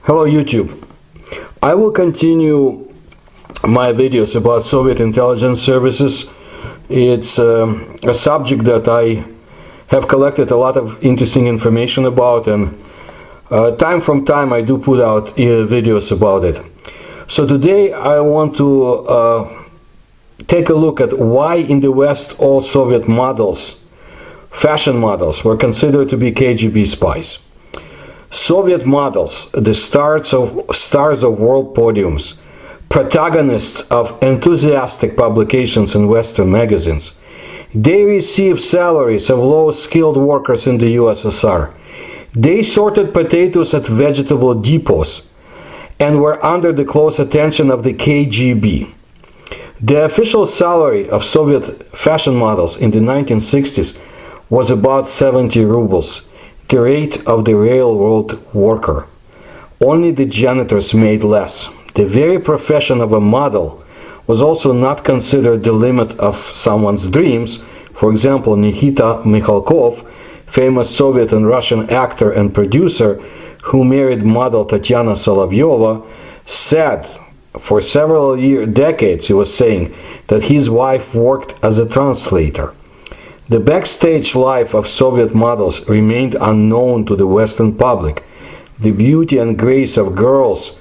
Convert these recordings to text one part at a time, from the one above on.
Hello YouTube. I will continue my videos about Soviet intelligence services. It's a subject that I have collected a lot of interesting information about, and time from time I do put out videos about it. So today I want to take a look at why in the West all Soviet models, fashion models, were considered to be KGB spies. Soviet models, the stars of world podiums, protagonists of enthusiastic publications in Western magazines, they received salaries of low-skilled workers in the USSR. They sorted potatoes at vegetable depots and were under the close attention of the KGB. The official salary of Soviet fashion models in the 1960s was about 70 rubles, the rate of the railroad worker. Only the janitors made less. The very profession of a model was also not considered the limit of someone's dreams. For example, Nikita Mikhalkov, famous Soviet and Russian actor and producer who married model Tatiana Solovyova, said for several decades he was saying that his wife worked as a translator. The backstage life of Soviet models remained unknown to the Western public. The beauty and grace of girls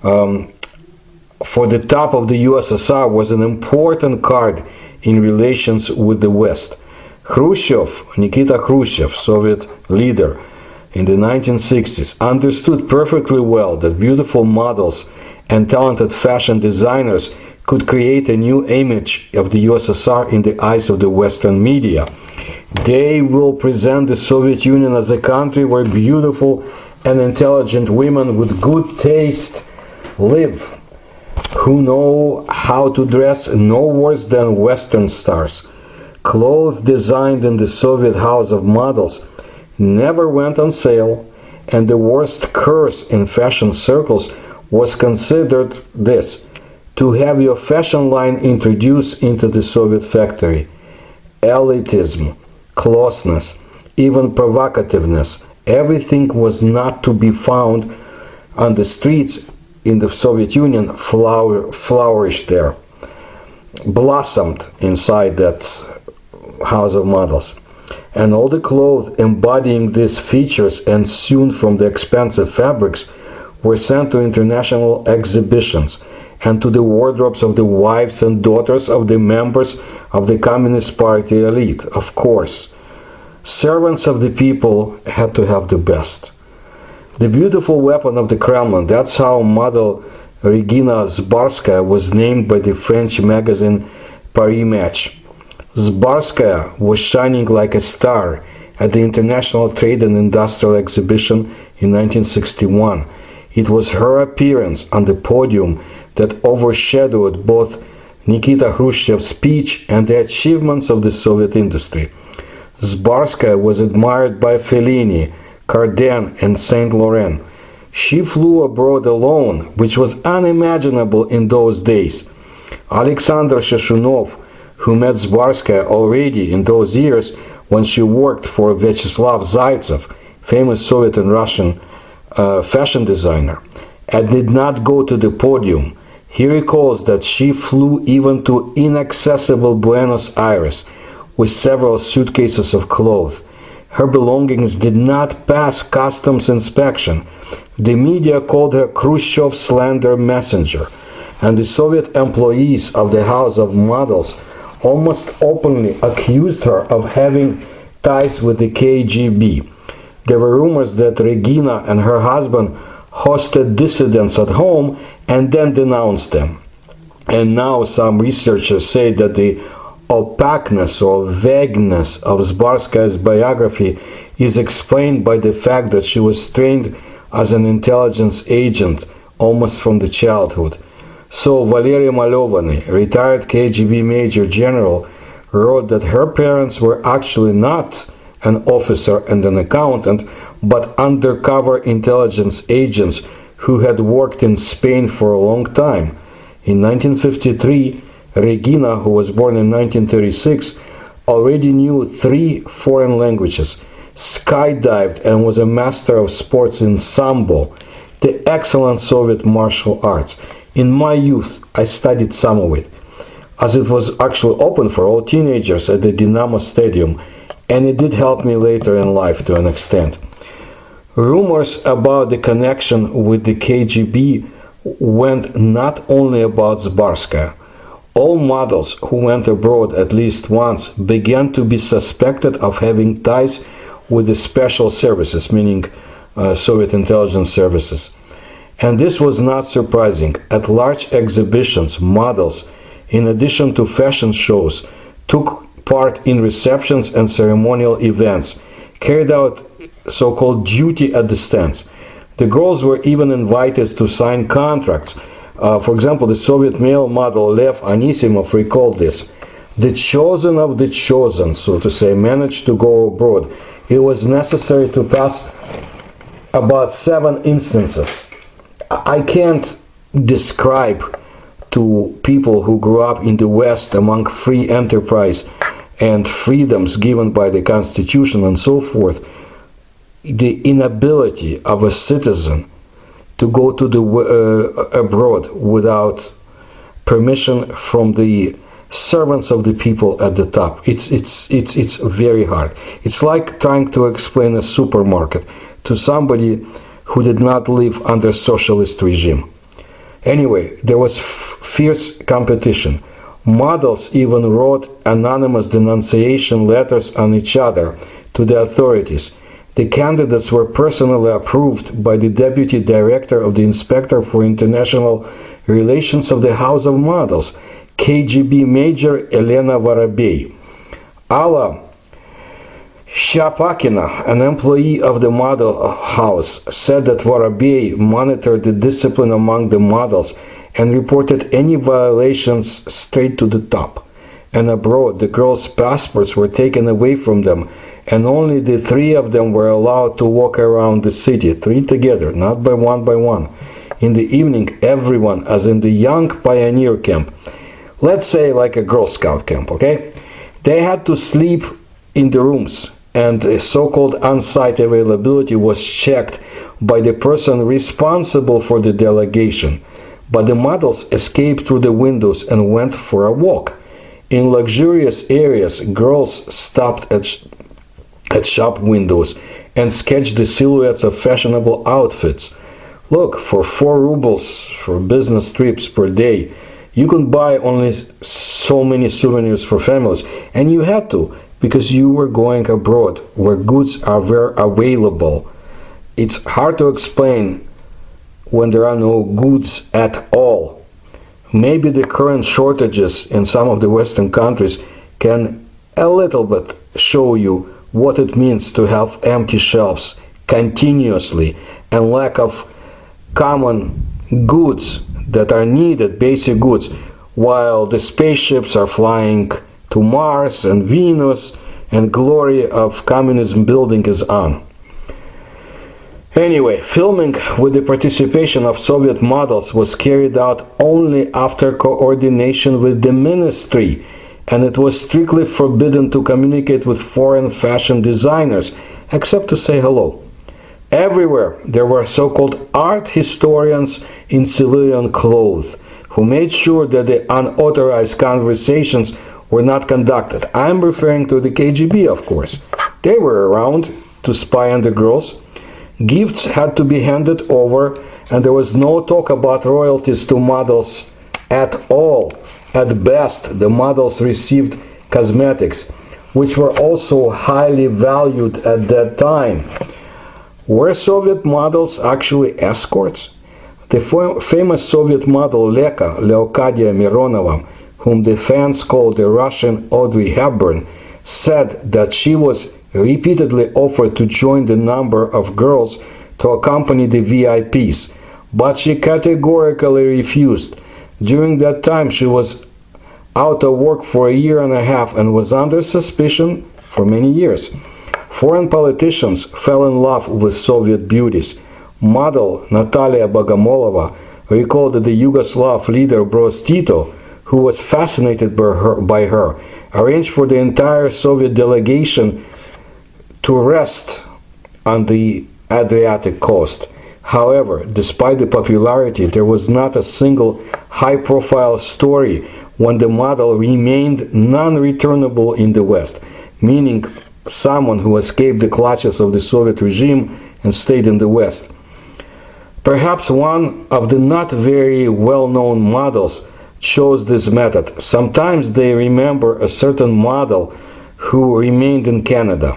for the top of the USSR was an important card in relations with the West. Nikita Khrushchev, Soviet leader in the 1960s, understood perfectly well that beautiful models and talented fashion designers could create a new image of the USSR in the eyes of the Western media. They will present the Soviet Union as a country where beautiful and intelligent women with good taste live, who know how to dress no worse than Western stars. Clothes designed in the Soviet house of models never went on sale, and the worst curse in fashion circles was considered this: to have your fashion line introduced into the Soviet factory. Elitism, closeness, even provocativeness, everything was not to be found on the streets in the Soviet Union, flourished there, blossomed inside that house of models. And all the clothes embodying these features and sewn from the expensive fabrics were sent to international exhibitions and to the wardrobes of the wives and daughters of the members of the Communist Party elite. Of course, servants of the people had to have the best. The beautiful weapon of the Kremlin, that's how model Regina Zbarskaya was named by the French magazine Paris Match. Zbarskaya was shining like a star at the International Trade and Industrial Exhibition in 1961. It was her appearance on the podium that overshadowed both Nikita Khrushchev's speech and the achievements of the Soviet industry. Zbarskaya was admired by Fellini, Cardin, and Saint Laurent. She flew abroad alone, which was unimaginable in those days. Alexander Sheshunov, who met Zbarskaya already in those years when she worked for Vyacheslav Zaitsev, famous Soviet and Russian fashion designer, and did not go to the podium. He recalls that she flew even to inaccessible Buenos Aires with several suitcases of clothes. Her belongings did not pass customs inspection. The media called her Khrushchev's slender messenger, and the Soviet employees of the House of Models almost openly accused her of having ties with the KGB. There were rumors that Regina and her husband hosted dissidents at home and then denounced them. And now some researchers say that the opaqueness or vagueness of Zbarskaya's biography is explained by the fact that she was trained as an intelligence agent almost from the childhood. So Valery Malovany, retired KGB Major General, wrote that her parents were actually not an officer and an accountant, but undercover intelligence agents who had worked in Spain for a long time. In 1953, Regina, who was born in 1936, already knew 3 foreign languages, skydived and was a master of sports in sambo. the excellent Soviet martial arts. In my youth, I studied some of it, as it was actually open for all teenagers at the Dynamo Stadium, and it did help me later in life to an extent. Rumors about the connection with the KGB went not only about Zbarskaya. All models who went abroad at least once began to be suspected of having ties with the special services, meaning Soviet intelligence services. And this was not surprising. At large exhibitions, models, in addition to fashion shows, took part in receptions and ceremonial events, carried out so-called duty at the stands. The girls were even invited to sign contracts. For example, the Soviet male model Lev Anisimov recalled this. The chosen of the chosen, so to say, managed to go abroad. It was necessary to pass about 7 instances. I can't describe to people who grew up in the West among free enterprise and freedoms given by the Constitution and so forth, the inability of a citizen to go to the abroad without permission from the servants of the people at the top. It's very hard. It's like trying to explain a supermarket to somebody who did not live under socialist regime. Anyway, there was fierce competition. Models even wrote anonymous denunciation letters on each other to the authorities. The candidates were personally approved by the deputy director of the Inspector for International Relations of the House of Models, KGB Major Elena Vorobey. Alla Shapakina, an employee of the model house, said that Vorobey monitored the discipline among the models and reported any violations straight to the top. And abroad, the girls' passports were taken away from them, and only the 3 of them were allowed to walk around the city, 3 together, not by one. In the evening, everyone, as in the young pioneer camp, let's say like a Girl Scout camp, okay? They had to sleep in the rooms, and a so-called on-site availability was checked by the person responsible for the delegation. But the models escaped through the windows and went for a walk. In luxurious areas, girls stopped at shop windows and sketched the silhouettes of fashionable outfits. Look, for 4 rubles for business trips per day, you can buy only so many souvenirs for families, and you had to, because you were going abroad where goods are very available. It's hard to explain when there are no goods at all. Maybe the current shortages in some of the Western countries can a little bit show you what it means to have empty shelves continuously and lack of common goods that are needed, basic goods, while the spaceships are flying to Mars and Venus and glory of communism building is on. Anyway, filming with the participation of Soviet models was carried out only after coordination with the ministry, and it was strictly forbidden to communicate with foreign fashion designers, except to say hello. Everywhere there were so-called art historians in civilian clothes, who made sure that the unauthorized conversations were not conducted. I'm referring to the KGB, of course. They were around to spy on the girls. Gifts had to be handed over, and there was no talk about royalties to models at all. At best, the models received cosmetics, which were also highly valued at that time. Were Soviet models actually escorts? The famous Soviet model Leka, Leokadia Mironova, whom the fans called the Russian Audrey Hepburn, said that she was repeatedly offered to join the number of girls to accompany the VIPs, but she categorically refused. During that time, she was out of work for 1.5 years and was under suspicion for many years. Foreign politicians fell in love with Soviet beauties. Model Natalia Bogomolova recalled that the Yugoslav leader Broz Tito, who was fascinated by her, arranged for the entire Soviet delegation to rest on the Adriatic coast. However, despite the popularity, there was not a single high-profile story when the model remained non-returnable in the West, meaning someone who escaped the clutches of the Soviet regime and stayed in the West. Perhaps one of the not very well-known models chose this method. Sometimes they remember a certain model who remained in Canada.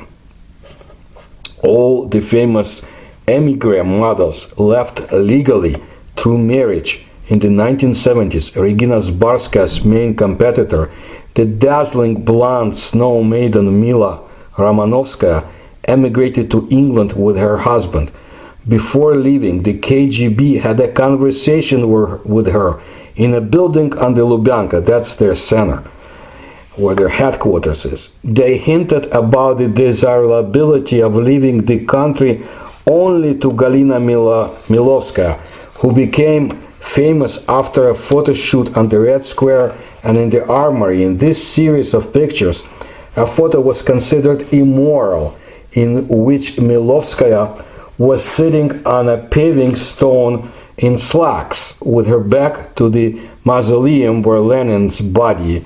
All the famous emigre models left legally through marriage. In the 1970s, Regina Zbarska's main competitor, the dazzling blonde snow maiden Mila Romanovskaya, emigrated to England with her husband. Before leaving, the KGB had a conversation with her in a building on the Lubyanka, that's their center, where their headquarters is. They hinted about the desirability of leaving the country only to Galina Milovskaya, who became famous after a photo shoot on the Red Square and in the Armory. In this series of pictures, a photo was considered immoral, in which Milovskaya was sitting on a paving stone in slacks, with her back to the mausoleum where Lenin's body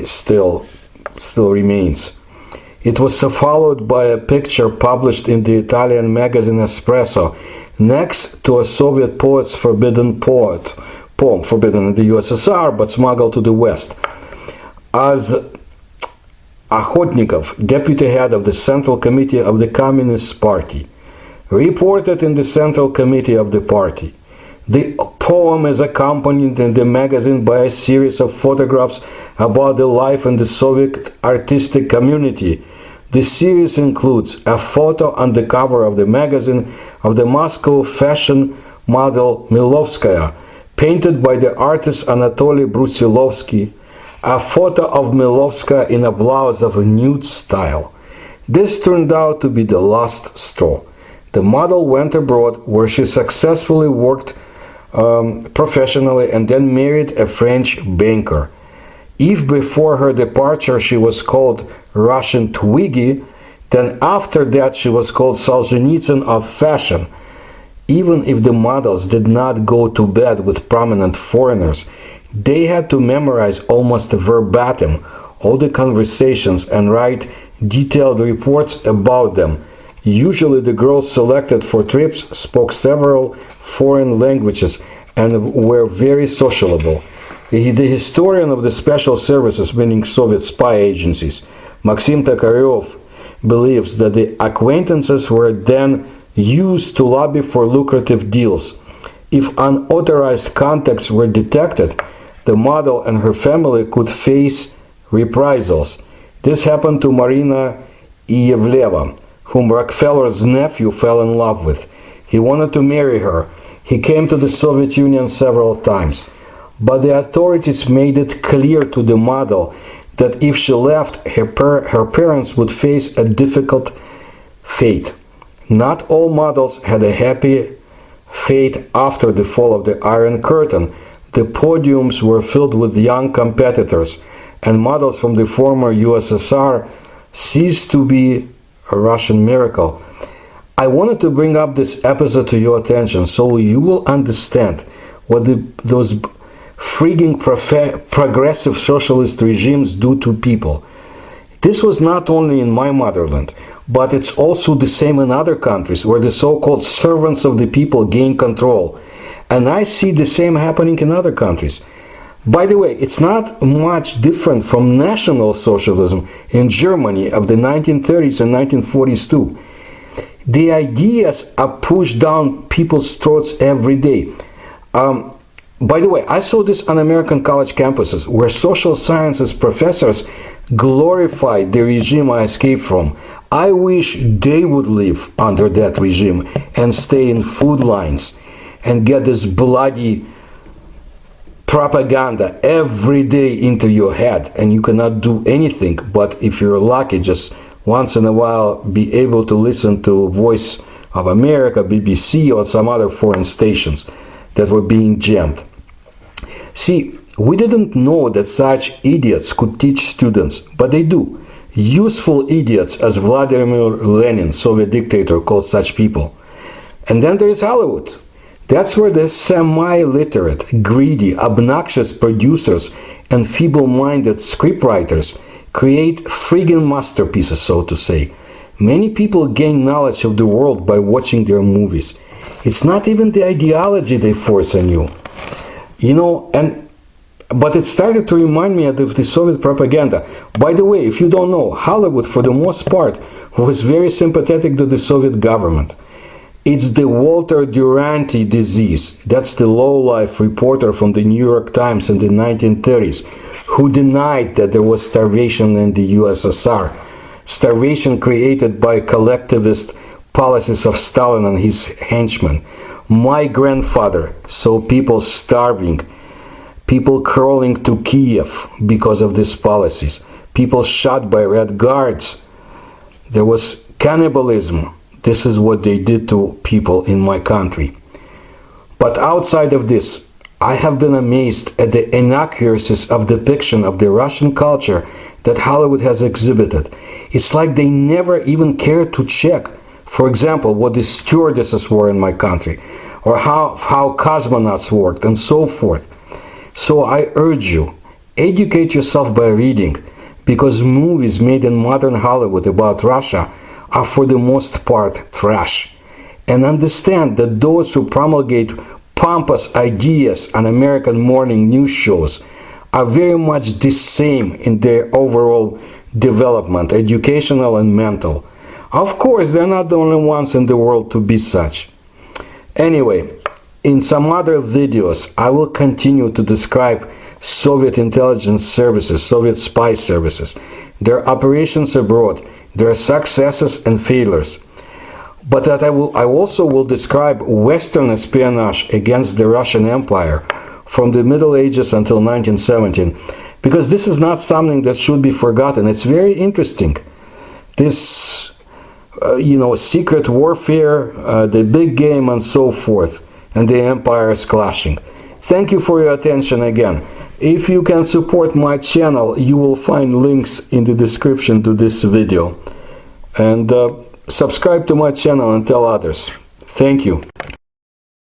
still remains. It was followed by a picture published in the Italian magazine Espresso, next to a Soviet poet's forbidden poem, forbidden in the USSR but smuggled to the West. As Akhotnikov, deputy head of the Central Committee of the Communist Party, reported in the Central Committee of the party. The poem is accompanied in the magazine by a series of photographs about the life in the Soviet artistic community. The series includes a photo on the cover of the magazine of the Moscow fashion model Milovskaya, painted by the artist Anatoly Brusilovsky, a photo of Milovskaya in a blouse of a nude style. This turned out to be the last straw. The model went abroad, where she successfully worked professionally and then married a French banker. If before her departure she was called Russian Twiggy, then after that she was called Solzhenitsyn of fashion. Even if the models did not go to bed with prominent foreigners, they had to memorize almost verbatim all the conversations and write detailed reports about them. Usually the girls selected for trips spoke several foreign languages and were very sociable. The historian of the special services, meaning Soviet spy agencies, Maxim Tokarev, believes that the acquaintances were then used to lobby for lucrative deals. If unauthorized contacts were detected, the model and her family could face reprisals. This happened to Marina Iyevleva, whom Rockefeller's nephew fell in love with. He wanted to marry her. He came to the Soviet Union several times, but the authorities made it clear to the model that if she left, her parents would face a difficult fate. Not all models had a happy fate after the fall of the Iron Curtain. The podiums were filled with young competitors, and models from the former USSR ceased to be a Russian miracle. I wanted to bring up this episode to your attention so you will understand what those freaking progressive socialist regimes do to people. This was not only in my motherland, but it's also the same in other countries where the so-called servants of the people gain control. And I see the same happening in other countries. By the way, it's not much different from National Socialism in Germany of the 1930s and 1940s too. The ideas are pushed down people's throats every day. By the way, I saw this on American college campuses where social sciences professors glorified the regime I escaped from. I wish they would live under that regime and stay in food lines and get this bloody propaganda every day into your head, and you cannot do anything but, if you're lucky, just once in a while be able to listen to Voice of America, BBC, or some other foreign stations that were being jammed. See, we didn't know that such idiots could teach students, but they do. Useful idiots, as Vladimir Lenin, Soviet dictator, called such people. And then there is Hollywood. That's where the semi-literate, greedy, obnoxious producers and feeble-minded scriptwriters create friggin' masterpieces, so to say. Many people gain knowledge of the world by watching their movies. It's not even the ideology they force on you. But it started to remind me of the Soviet propaganda. By the way, if you don't know, Hollywood, for the most part, was very sympathetic to the Soviet government. It's the Walter Duranty disease. That's the low-life reporter from the New York Times in the 1930s who denied that there was starvation in the USSR. Starvation created by collectivist policies of Stalin and his henchmen. My grandfather saw people starving, people crawling to Kiev because of these policies, people shot by Red Guards. There was cannibalism. This is what they did to people in my country. But outside of this, I have been amazed at the inaccuracies of depiction of the Russian culture that Hollywood has exhibited. It's like they never even cared to check, for example, what the stewardesses were in my country, or how cosmonauts worked, and so forth. So I urge you, educate yourself by reading, because movies made in modern Hollywood about Russia are for the most part trash. And understand that those who promulgate pompous ideas on American morning news shows are very much the same in their overall development, educational and mental. Of course, they're not the only ones in the world to be such. Anyway, in some other videos, I will continue to describe Soviet intelligence services, Soviet spy services, their operations abroad, their successes and failures. But that I also will describe Western espionage against the Russian Empire from the Middle Ages until 1917, because this is not something that should be forgotten. It's very interesting. This, secret warfare, the big game and so forth, and the empires clashing. Thank you for your attention again. If you can support my channel, you will find links in the description to this video. And subscribe to my channel and tell others. Thank you.